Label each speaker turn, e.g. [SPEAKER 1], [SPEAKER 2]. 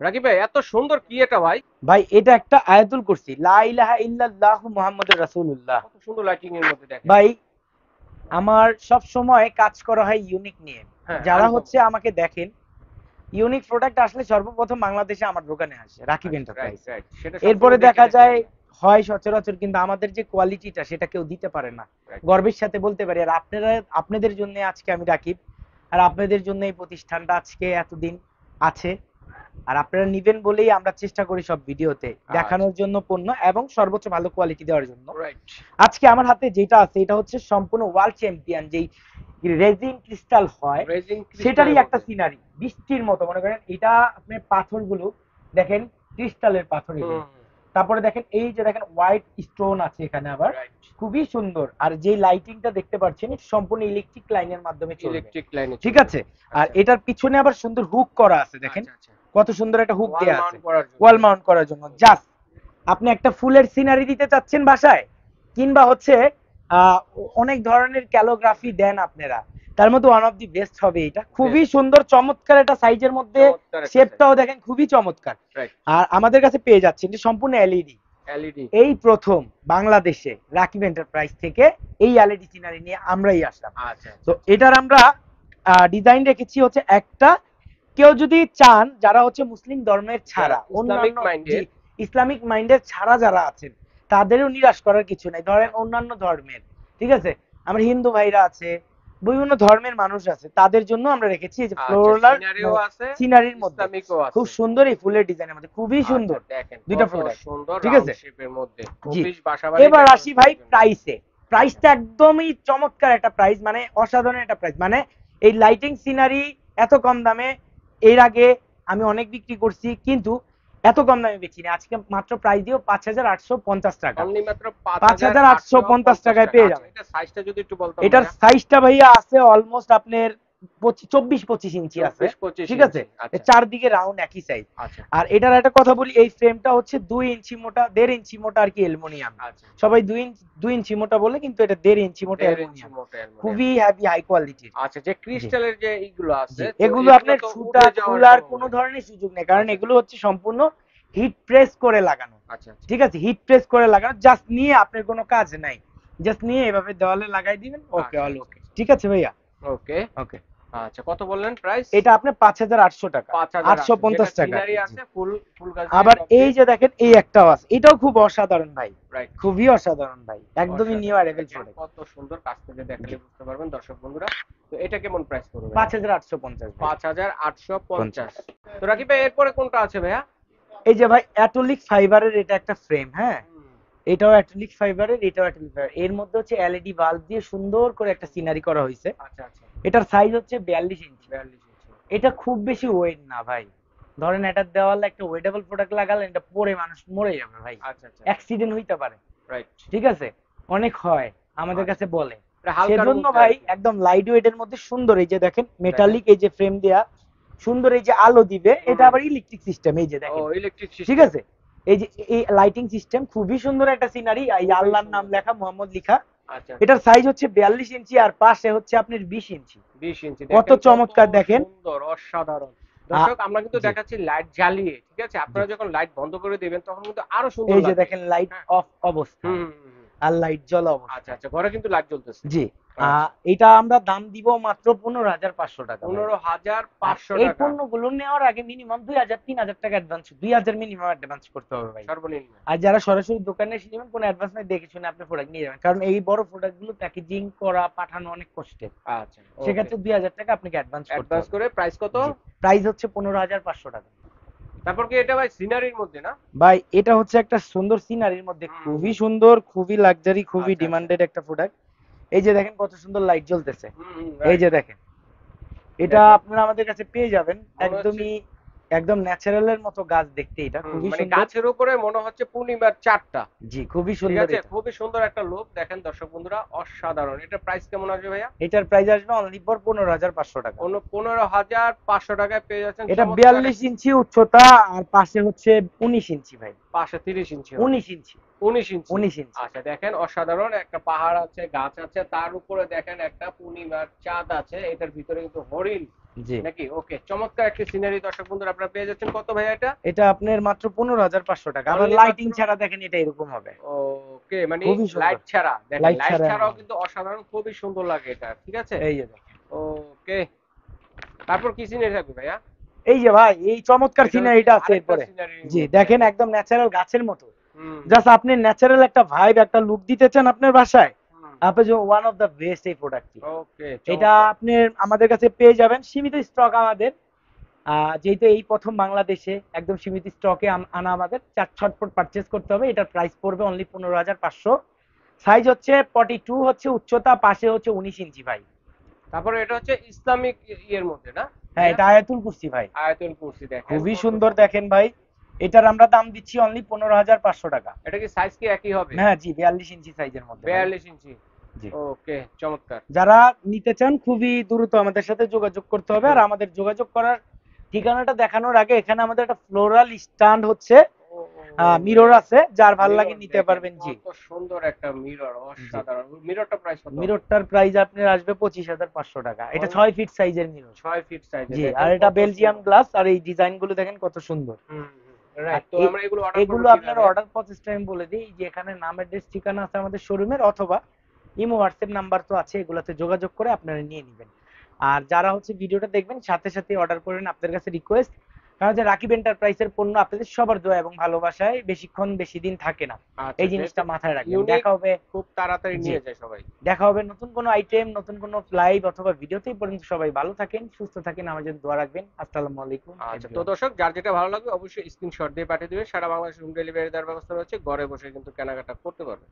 [SPEAKER 1] রাকিব ভাই এত সুন্দর কি এটা ভাই?
[SPEAKER 2] ভাই এটা একটা আয়াতুল কুরসি, লা ইলাহা ইল্লাল্লাহু মুহাম্মাদুর রাসূলুল্লাহ।
[SPEAKER 1] কত সুন্দর লাইটিং এর মধ্যে দেখেন।
[SPEAKER 2] ভাই আমার সব সময় কাজ করা হয় ইউনিক নিয়ে।
[SPEAKER 1] হ্যাঁ,
[SPEAKER 2] যারা
[SPEAKER 1] আনকমন।
[SPEAKER 2] হচ্ছে আমাকে দেখেন, ইউনিক প্রোডাক্ট আসলে সর্বপ্রথম বাংলাদেশে আমার দোকানে আসে রাকিব
[SPEAKER 1] আচ্ছা, রাইট,
[SPEAKER 2] এন্টারপ্রাইজ।
[SPEAKER 1] রাইট। সেটা
[SPEAKER 2] এরপরে
[SPEAKER 1] সবসময় দেখে
[SPEAKER 2] দেখা
[SPEAKER 1] থাকি
[SPEAKER 2] যায়
[SPEAKER 1] আমরা।
[SPEAKER 2] হয় সচরাচর, কিন্তু আমাদের যে কোয়ালিটিটা সেটা কেউ দিতে পারে না।
[SPEAKER 1] রাইট।
[SPEAKER 2] গর্বের সাথে বলতে পারি, আর আপনারা, আপনাদের জন্য আজকে আমি রাকিব, আর আপনাদের জন্য এই প্রতিষ্ঠানটা আজকে এতদিন আছে। আর আপনারা নিবেন বলেই আমরা চেষ্টা করি সব ভিডিওতে
[SPEAKER 1] আচ্ছা,
[SPEAKER 2] দেখানোর জন্য পণ্য এবং সর্বোচ্চ ভালো কোয়ালিটি দেওয়ার জন্য।
[SPEAKER 1] রাইট।
[SPEAKER 2] আজকে আমার হাতে যেটা আছে এটা হচ্ছে সম্পূর্ণ ওয়ার্ল্ড চ্যাম্পিয়ন, যেই রেজিন ক্রিস্টাল হয়
[SPEAKER 1] রেজিং
[SPEAKER 2] সেটারই
[SPEAKER 1] ক্রিস্টালের
[SPEAKER 2] একটা
[SPEAKER 1] মধ্যে।
[SPEAKER 2] সিনারি, বৃষ্টির মতো মনে করেন। এটা আপনি পাথরগুলো দেখেন, ক্রিস্টালের পাথর এগুলো।
[SPEAKER 1] হুম,
[SPEAKER 2] তারপরে দেখেন এই যে দেখেন হোয়াইট স্টোন আছে এখানে আবার,
[SPEAKER 1] রাইট।
[SPEAKER 2] খুবই সুন্দর। আর যে লাইটিংটা দেখতে পাচ্ছেন সম্পূর্ণ ইলেকট্রিক লাইনের মাধ্যমে চলবে,
[SPEAKER 1] ইলেকট্রিক লাইনে
[SPEAKER 2] ঠিক
[SPEAKER 1] চলবে।
[SPEAKER 2] আছে। আর
[SPEAKER 1] আচ্ছা,
[SPEAKER 2] এটার পিছনে আবার সুন্দর হুক করা আছে, দেখেন
[SPEAKER 1] আচ্ছা, আচ্ছা।
[SPEAKER 2] কত সুন্দর একটা হুক
[SPEAKER 1] ওয়াল
[SPEAKER 2] দেয়া আছে
[SPEAKER 1] মাউন্ট করার জন্য।
[SPEAKER 2] ওয়াল মাউন্ট করার জন্য। জাস্ট আপনি একটা ফুলের সিনারি দিতে চাচ্ছেন বাসায়, কিংবা হচ্ছে আহ অনেক ধরনের ক্যালোগ্রাফি দেন আপনারা, তার মধ্যে ওয়ান অফ দি বেস্ট হবে এটা। খুবই
[SPEAKER 1] বেস্ট।
[SPEAKER 2] সুন্দর চমৎকার একটা সাইজের মধ্যে,
[SPEAKER 1] চমৎকার একটা সাইজ।
[SPEAKER 2] শেপটাও দেখেন খুবই চমৎকার।
[SPEAKER 1] রাইট।
[SPEAKER 2] আর আমাদের কাছে পেয়ে যাচ্ছেন যে সম্পূর্ণ এলইডি।
[SPEAKER 1] এলইডি।
[SPEAKER 2] এই প্রথম বাংলাদেশে রাকিব এন্টারপ্রাইজ থেকে এই এলইডি সিনারি নিয়ে আমরাই আসলাম।
[SPEAKER 1] আচ্ছা,
[SPEAKER 2] তো
[SPEAKER 1] আচ্ছা, আচ্ছা।
[SPEAKER 2] এটার আমরা ডিজাইন রেখেছি হচ্ছে একটা, কেউ যদি চান যারা হচ্ছে মুসলিম ধর্মের
[SPEAKER 1] যারা
[SPEAKER 2] ছাড়া
[SPEAKER 1] ইসলামিক
[SPEAKER 2] অন্যান্য, জি,
[SPEAKER 1] মাইন্ডেড।
[SPEAKER 2] ইসলামিক মাইন্ডের ছাড়া যারা আছেন তাদেরও নিরাশ করার কিছু নাই। ধরেন
[SPEAKER 1] আচ্ছা,
[SPEAKER 2] অন্যান্য ধর্মের, ঠিক আছে, আমার হিন্দু ভাইরা আছে, বিভিন্ন ধর্মের মানুষ আছে, তাদের জন্য আমরা রেখেছি এই যে
[SPEAKER 1] আচ্ছা,
[SPEAKER 2] ফ্লোরাল
[SPEAKER 1] সিনারিও
[SPEAKER 2] মানে
[SPEAKER 1] আছে,
[SPEAKER 2] সিনারির মধ্যে
[SPEAKER 1] ইসলামিকও
[SPEAKER 2] খুব
[SPEAKER 1] আছে।
[SPEAKER 2] সুন্দর এই ফুলের ডিজাইনের মধ্যে, খুবই
[SPEAKER 1] আচ্ছা,
[SPEAKER 2] সুন্দর
[SPEAKER 1] দেখেন
[SPEAKER 2] দুইটা
[SPEAKER 1] কত
[SPEAKER 2] প্রোডাক্ট,
[SPEAKER 1] সুন্দর
[SPEAKER 2] ঠিক
[SPEAKER 1] রাউন্ড
[SPEAKER 2] আছে।
[SPEAKER 1] শেপের মধ্যে।
[SPEAKER 2] জি,
[SPEAKER 1] অফিস বাসাবাড়ি
[SPEAKER 2] এবার আসি ভাই
[SPEAKER 1] ডেকোরেশনের জন্য।
[SPEAKER 2] প্রাইসে।
[SPEAKER 1] আচ্ছা,
[SPEAKER 2] প্রাইসটা একদমই চমৎকার একটা প্রাইস, মানে অসাধারণ একটা প্রাইস। মানে এই লাইটিং সিনারি এত কম দামে এর আগে আমি অনেক বিক্রি করছি, কিন্তু এত কম দামে বেচি না। আজকে মাত্র প্রাইস দিও 5,850 টাকা,
[SPEAKER 1] অনলি মাত্র
[SPEAKER 2] পাঁচ হাজার আটশো
[SPEAKER 1] ৫,৮৫০
[SPEAKER 2] পঞ্চাশ টাকায়
[SPEAKER 1] টাকা।
[SPEAKER 2] পেয়ে
[SPEAKER 1] আচ্ছা,
[SPEAKER 2] যাবেন।
[SPEAKER 1] এটা সাইজটা যদি একটু বলতাম
[SPEAKER 2] এটার
[SPEAKER 1] ভাইয়া।
[SPEAKER 2] সাইজটা ভাইয়া আছে অলমোস্ট আপনার 24-25 ইঞ্চি আছে,
[SPEAKER 1] ২৪-২৫
[SPEAKER 2] ঠিক আছে।
[SPEAKER 1] ইঞ্চি। আচ্ছা,
[SPEAKER 2] চারদিকে রাউন্ড একই সাইজ।
[SPEAKER 1] আচ্ছা,
[SPEAKER 2] আর এটার একটা কথা বলি, এই ফ্রেমটা হচ্ছে 2 ইঞ্চি মোটা, 1.5 ইঞ্চি মোটা আর কি অ্যালুমিনিয়াম।
[SPEAKER 1] আচ্ছা।
[SPEAKER 2] সবাই 2 ইঞ্চি মোটা বলে, কিন্তু এটা 1.5 ইঞ্চি মোটা
[SPEAKER 1] ১.৫ ইঞ্চি
[SPEAKER 2] অ্যালুমিনিয়াম,
[SPEAKER 1] মোটা অ্যালুমিনিয়াম।
[SPEAKER 2] খুবই হেভি হাই কোয়ালিটির।
[SPEAKER 1] আচ্ছা, যে
[SPEAKER 2] জি,
[SPEAKER 1] ক্রিস্টালের যে এইগুলো আছে
[SPEAKER 2] জি,
[SPEAKER 1] তো
[SPEAKER 2] এগুলো
[SPEAKER 1] এগুলো
[SPEAKER 2] আপনার
[SPEAKER 1] তো
[SPEAKER 2] ফুটা
[SPEAKER 1] উড়ে যাওয়ার
[SPEAKER 2] খোলার কোনো
[SPEAKER 1] সম্ভাবনা নেই।
[SPEAKER 2] ধরনের সুযোগ নেই, কারণ
[SPEAKER 1] আচ্ছা,
[SPEAKER 2] এগুলো হচ্ছে সম্পূর্ণ হিট প্রেস করে লাগানো,
[SPEAKER 1] আচ্ছা, আচ্ছা।
[SPEAKER 2] ঠিক আছে। হিট প্রেস করে লাগানো, জাস্ট নিয়ে আপনার কোনো কাজ নাই, জাস্ট নিয়ে এভাবে দেওয়ালে লাগাই দিবেন, ওকে
[SPEAKER 1] আচ্ছা,
[SPEAKER 2] অল
[SPEAKER 1] আচ্ছা,
[SPEAKER 2] ওকে,
[SPEAKER 1] আচ্ছা।
[SPEAKER 2] ঠিক আছে ভাইয়া।
[SPEAKER 1] ওকে।
[SPEAKER 2] ওকে,
[SPEAKER 1] আচ্ছা, কত বললেন প্রাইস?
[SPEAKER 2] এটা আপনার 5,800 টাকা,
[SPEAKER 1] ৫,৮০০, যেটা
[SPEAKER 2] 850 টাকা আর
[SPEAKER 1] সিনারি
[SPEAKER 2] কি, জি।
[SPEAKER 1] আছে ফুল, ফুল গাছ দিয়ে
[SPEAKER 2] আবার
[SPEAKER 1] টপ
[SPEAKER 2] এই
[SPEAKER 1] দিয়ে।
[SPEAKER 2] যে দেখেন এই একটাও আছে, এটাও খুব অসাধারণ ভাই,
[SPEAKER 1] রাইট।
[SPEAKER 2] খুবই অসাধারণ ভাই, একদমই নিউ
[SPEAKER 1] অসাধারণ।
[SPEAKER 2] অ্যারাইভেল
[SPEAKER 1] দেখেন
[SPEAKER 2] প্রোডাক্ট।
[SPEAKER 1] কত সুন্দর, কাছ থেকে
[SPEAKER 2] জি,
[SPEAKER 1] দেখালে বুঝতে পারবেন দর্শক বন্ধুরা। তো এটা কেমন প্রাইস পড়বে ভাইয়া?
[SPEAKER 2] 5,850 ভাই।
[SPEAKER 1] ৫,৮৫০।
[SPEAKER 2] 50।
[SPEAKER 1] তো রাকিব ভাই এরপরে কোনটা আছে ভাইয়া?
[SPEAKER 2] এই যে ভাই অ্যাটোলিক ফাইবারের এটা একটা ফ্রেম, হ্যাঁ,
[SPEAKER 1] হুম।
[SPEAKER 2] এটাও অ্যাটোলিক ফাইবারের, এটাও অ্যাটোলিক ফাইবার। এর মধ্যে হচ্ছে এলইডি বাল্ব দিয়ে সুন্দর করে একটা সিনারি করা হয়েছে।
[SPEAKER 1] আচ্ছা, আচ্ছা।
[SPEAKER 2] এটার সাইজ হচ্ছে 42 ইঞ্চি।
[SPEAKER 1] ৪২ ইঞ্চি।
[SPEAKER 2] এটা খুব বেশি ওয়েট না ভাই, ধরেন এটার দেওয়ালে একটা ওয়েটেবল প্রোডাক্ট লাগালেন, এটা পরে মানুষ মরে যাবে ভাই,
[SPEAKER 1] আচ্ছা, আচ্ছা, আচ্ছা।
[SPEAKER 2] অ্যাক্সিডেন্ট হইতে পারে,
[SPEAKER 1] রাইট।
[SPEAKER 2] ঠিক আছে। অনেক হয়, আমাদের
[SPEAKER 1] আচ্ছা।
[SPEAKER 2] কাছে বলে।
[SPEAKER 1] এটা হালকার
[SPEAKER 2] সেজন্য
[SPEAKER 1] মধ্যে
[SPEAKER 2] ভাই
[SPEAKER 1] আরকি।
[SPEAKER 2] একদম লাইট ওয়েটের মধ্যে সুন্দর, এই যে দেখেন
[SPEAKER 1] দেখেন।
[SPEAKER 2] মেটালিক এই যে ফ্রেম দেয়া, সুন্দর এই যে আলো দিবে, এটা
[SPEAKER 1] হুম।
[SPEAKER 2] আবার ইলেকট্রিক সিস্টেম, এই যে
[SPEAKER 1] ও
[SPEAKER 2] দেখেন,
[SPEAKER 1] ইলেকট্রিক
[SPEAKER 2] ঠিক
[SPEAKER 1] সিস্টেম।
[SPEAKER 2] আছে। এই যে এই লাইটিং সিস্টেম খুবই সুন্দর একটা সিনারি, এই
[SPEAKER 1] খুবই
[SPEAKER 2] আল্লাহর নাম
[SPEAKER 1] সুন্দর
[SPEAKER 2] লেখা,
[SPEAKER 1] দেখেন।
[SPEAKER 2] মোহাম্মদ লিখা।
[SPEAKER 1] আচ্ছা, আচ্ছা।
[SPEAKER 2] এটার সাইজ হচ্ছে 42 ইঞ্চি, আর পাশে হচ্ছে আপনার 20 ইঞ্চি।
[SPEAKER 1] ২০ ইঞ্চি।
[SPEAKER 2] কত
[SPEAKER 1] দেখেন কত
[SPEAKER 2] চমৎকার দেখেন।
[SPEAKER 1] সুন্দর, অসাধারণ।
[SPEAKER 2] আ-
[SPEAKER 1] দর্শক আমরা কিন্তু
[SPEAKER 2] জি,
[SPEAKER 1] দেখাচ্ছি লাইট জ্বালিয়ে, ঠিক আছে?
[SPEAKER 2] জি,
[SPEAKER 1] আপনারা যখন লাইট বন্ধ করে দিবেন তখন কিন্তু আরো সুন্দর
[SPEAKER 2] এই যে
[SPEAKER 1] লাগবে।
[SPEAKER 2] দেখেন লাইট
[SPEAKER 1] হ্যাঁ।
[SPEAKER 2] অফ অবস্থায়,
[SPEAKER 1] হুম, হুম, হুম, হুম।
[SPEAKER 2] আর লাইট জ্বলা
[SPEAKER 1] আচ্ছা,
[SPEAKER 2] অবস্থায়।
[SPEAKER 1] আচ্ছা। ঘরে কিন্তু লাইট জ্বলতেছে।
[SPEAKER 2] জি,
[SPEAKER 1] আচ্ছা।
[SPEAKER 2] এটা আমরা দাম দিব মাত্র 15,500 টাকা ভাই। আর
[SPEAKER 1] ১৫,৫০০
[SPEAKER 2] এই
[SPEAKER 1] টাকা
[SPEAKER 2] পণ্যগুলো নেওয়ার আগে মিনিমাম 2,000-3,000 টাকা অ্যাডভান্স, 2,000 মিনিমাম অ্যাডভান্স করতে হবে ভাই।
[SPEAKER 1] সর্বনিম্ন।
[SPEAKER 2] আর যারা সরাসরি দোকানে এসে নেবেন, কোনো অ্যাডভান্স নাই, দেখে শুনে আপনি প্রোডাক্ট নিয়ে যাবেন, কারণ এই বড় প্রোডাক্ট গুলো প্যাকেজিং করা পাঠানো অনেক কষ্টের।
[SPEAKER 1] আচ্ছা, ওকে।
[SPEAKER 2] সেক্ষেত্রে 2,000 টাকা আপনাকে অ্যাডভান্স করতে
[SPEAKER 1] অ্যাডভান্স
[SPEAKER 2] হবে।
[SPEAKER 1] করে প্রাইস কত?
[SPEAKER 2] জি, প্রাইস হচ্ছে 15,500 টাকা।
[SPEAKER 1] তারপর কি এটা ভাই সিনারির মধ্যে না?
[SPEAKER 2] ভাই এটা হচ্ছে একটা সুন্দর সিনারির মধ্যে,
[SPEAKER 1] হুম,
[SPEAKER 2] খুবই
[SPEAKER 1] হুম।
[SPEAKER 2] সুন্দর, খুবই লাক্সারি, খুবই
[SPEAKER 1] আচ্ছা, আচ্ছা।
[SPEAKER 2] ডিমান্ডেড একটা প্রোডাক্ট। এই যে দেখেন কত সুন্দর লাইট জ্বলতেছে,
[SPEAKER 1] হুম, হুম,
[SPEAKER 2] এই
[SPEAKER 1] রাইট।
[SPEAKER 2] যে দেখেন। এটা
[SPEAKER 1] দেখেন
[SPEAKER 2] আপনারা আমাদের কাছে পেয়ে যাবেন
[SPEAKER 1] মনে হচ্ছে।
[SPEAKER 2] একদমই, একদম ন্যাচারালের মতো গাছ দেখতে, এটা খুবই
[SPEAKER 1] মানে
[SPEAKER 2] সুন্দর।
[SPEAKER 1] গাছের উপরে মনে হচ্ছে পূর্ণিমার চাঁদটা।
[SPEAKER 2] জি, খুবই
[SPEAKER 1] ঠিক
[SPEAKER 2] সুন্দর
[SPEAKER 1] আছে?
[SPEAKER 2] এটা।
[SPEAKER 1] খুবই সুন্দর একটা লুক দেখেন দর্শক বন্ধুরা, অসাধারণ। এটার প্রাইস কেমন আসবে ভাইয়া?
[SPEAKER 2] এটার প্রাইস আসবে অনলি ফর 15,500 টাকা।
[SPEAKER 1] ১৫,৫০০ টাকায় পেয়ে যাচ্ছেন
[SPEAKER 2] এটা
[SPEAKER 1] চমৎকার
[SPEAKER 2] 42 ইঞ্চি উচ্চতা, আর পাশে হচ্ছে 19 ইঞ্চি ভাই,
[SPEAKER 1] পাশে ৩০ ইঞ্চি হবে।
[SPEAKER 2] 19 ইঞ্চি,
[SPEAKER 1] ১৯ ইঞ্চি।
[SPEAKER 2] 19 ইঞ্চি।
[SPEAKER 1] আচ্ছা, দেখেন অসাধারণ একটা পাহাড় আছে, গাছ আছে, তার উপরে দেখেন একটা পূর্ণিমার চাঁদ আছে। এটার ভিতরে কিন্তু হরিণ
[SPEAKER 2] জি,
[SPEAKER 1] নাকি? ওকে, চমৎকার একটি সিনারি দর্শক বন্ধুরা আপনারা পেয়ে যাচ্ছেন। কত ভাই এটা?
[SPEAKER 2] এটা আপনার মাত্র 15,500 টাকা। আবার
[SPEAKER 1] অনলি
[SPEAKER 2] লাইটিং
[SPEAKER 1] মাত্র।
[SPEAKER 2] ছাড়া দেখেন এটা এরকম হবে।
[SPEAKER 1] ওকে, মানে
[SPEAKER 2] খুবই সুন্দর।
[SPEAKER 1] লাইট ছাড়া দেখেন,
[SPEAKER 2] লাইট
[SPEAKER 1] লাইট
[SPEAKER 2] ছাড়া
[SPEAKER 1] ছাড়াও
[SPEAKER 2] এমন হবে।
[SPEAKER 1] কিন্তু অসাধারণ, খুবই সুন্দর লাগে এটা, ঠিক আছে?
[SPEAKER 2] এই যে দেখেন।
[SPEAKER 1] ওকে, তারপর কি সিনারি থাকবে ভাইয়া?
[SPEAKER 2] এই যে ভাই এই চমৎকার
[SPEAKER 1] এটা হচ্ছে
[SPEAKER 2] সিনারিটা আছে
[SPEAKER 1] আরেকটা
[SPEAKER 2] এরপরে।
[SPEAKER 1] সিনারির
[SPEAKER 2] জি,
[SPEAKER 1] মধ্যে
[SPEAKER 2] দেখেন
[SPEAKER 1] দেখেন।
[SPEAKER 2] একদম ন্যাচারাল গাছের মতো।
[SPEAKER 1] হুম
[SPEAKER 2] জাস্ট আপনি ন্যাচারাল একটা ভাইব, একটা লুক দিতে চান আপনার বাসায়,
[SPEAKER 1] হুম।
[SPEAKER 2] আপনি যে ওয়ান অফ দ্য বেস্ট এই প্রোডাক্টটি।
[SPEAKER 1] ওকে,
[SPEAKER 2] এটা
[SPEAKER 1] চমৎকার।
[SPEAKER 2] আপনি আমাদের কাছে পেয়ে যাবেন সীমিত স্টক আমাদের। যেহেতু এই প্রথম বাংলাদেশে একদম সীমিত স্টকে আনা আমাদের, ছটফট পারচেজ করতে হবে। এটার প্রাইস পড়বে অনলি 15,500। সাইজ হচ্ছে 42, হচ্ছে উচ্চতা, পাশে হচ্ছে 19 ইঞ্চি ভাই।
[SPEAKER 1] তারপরে এটা হচ্ছে ইসলামিক ইয়ের মধ্যে না
[SPEAKER 2] হ্যাঁ,
[SPEAKER 1] ভাইয়া?
[SPEAKER 2] এটা আয়াতুল কুরসি ভাই।
[SPEAKER 1] আয়াতুল কুরসি দেখেন
[SPEAKER 2] খুবই
[SPEAKER 1] কত
[SPEAKER 2] সুন্দর
[SPEAKER 1] সুন্দর।
[SPEAKER 2] দেখেন ভাই। এটার আমরা দাম দিচ্ছি অনলি 15,500 টাকা।
[SPEAKER 1] এটা কি সাইজ কি একই হবে?
[SPEAKER 2] হ্যাঁ জি, 42 ইঞ্চি সাইজের মধ্যে ভাই।
[SPEAKER 1] 42 ইঞ্চি।
[SPEAKER 2] জি,
[SPEAKER 1] ওকে, চমৎকার।
[SPEAKER 2] যারা নিতে চান খুবই দ্রুত আমাদের সাথে যোগাযোগ করতে হবে। আর
[SPEAKER 1] হুম।
[SPEAKER 2] আমাদের যোগাযোগ করার ঠিকানাটা দেখানোর আগে এখানে আমাদের একটা ফ্লোরাল স্ট্যান্ড হচ্ছে,
[SPEAKER 1] ও
[SPEAKER 2] মিরর আছে, যার ভাল লাগে
[SPEAKER 1] মিরর
[SPEAKER 2] নিতে
[SPEAKER 1] দেখেন
[SPEAKER 2] পারবেন। জি,
[SPEAKER 1] কত সুন্দর একটা মিরর,
[SPEAKER 2] জি।
[SPEAKER 1] অসাধারণ। মিররটা প্রাইস কত?
[SPEAKER 2] মিররটার প্রাইস আপনার আসবে 25,500 টাকা। এটা
[SPEAKER 1] অনলি
[SPEAKER 2] 6 ফিট সাইজের মিরর।
[SPEAKER 1] 6 ফিট সাইজে
[SPEAKER 2] জি,
[SPEAKER 1] দেখেন
[SPEAKER 2] আর এটা
[SPEAKER 1] কত
[SPEAKER 2] বেলজিয়াম
[SPEAKER 1] সুন্দর।
[SPEAKER 2] গ্লাস, আর এই ডিজাইন গুলো দেখেন কত সুন্দর।
[SPEAKER 1] হুম
[SPEAKER 2] আর
[SPEAKER 1] রাইট, তো আমরা এগুলো অর্ডার করবো
[SPEAKER 2] এগুলো আপনার
[SPEAKER 1] কিভাবে?
[SPEAKER 2] অর্ডার প্রসেসটা আমি বলে দিই, যে এখানে নাম, অ্যাড্রেস, ঠিকানা আছে আমাদের শোরুমের, অথবা ইমো, হোয়াটসঅ্যাপ নাম্বার তো আছে, এগুলাতে যোগাযোগ করে আপনারা নিয়ে নেবেন। আর যারা হচ্ছে ভিডিওটা দেখবেন সাথে সাথে অর্ডার করেন, আপনাদের কাছে রিকোয়েস্ট, কারণ যে রাকিব এন্টারপ্রাইজের পণ্য আপনাদের সবার দোয়া এবং ভালোবাসায় বেশিক্ষণ বেশি দিন থাকে না।
[SPEAKER 1] আচ্ছা,
[SPEAKER 2] এই
[SPEAKER 1] যেহেতু
[SPEAKER 2] জিনিসটা মাথায় রাখবেন।
[SPEAKER 1] ইউনিক,
[SPEAKER 2] দেখা হবে।
[SPEAKER 1] খুব তাড়াতাড়ি
[SPEAKER 2] জি,
[SPEAKER 1] নিয়ে যায় সবাই।
[SPEAKER 2] দেখা হবে নতুন কোনো আইটেম, নতুন কোনো লাইভ অথবা ভিডিওতেই। পর্যন্ত সবাই ভালো থাকেন, সুস্থ থাকেন, আমার জন্য দোয়া রাখবেন। আসসালামু আলাইকুম
[SPEAKER 1] আচ্ছা, তো
[SPEAKER 2] এভরিওয়ান।
[SPEAKER 1] দর্শক যার যেটা ভালো লাগবে অবশ্যই স্ক্রিনশট দিয়ে পাঠিয়ে দিবেন। সারা বাংলাদেশ হোম ডেলিভারি দেওয়ার ব্যবস্থা রয়েছে, ঘরে বসে কিন্তু কেনাকাটা করতে পারবেন।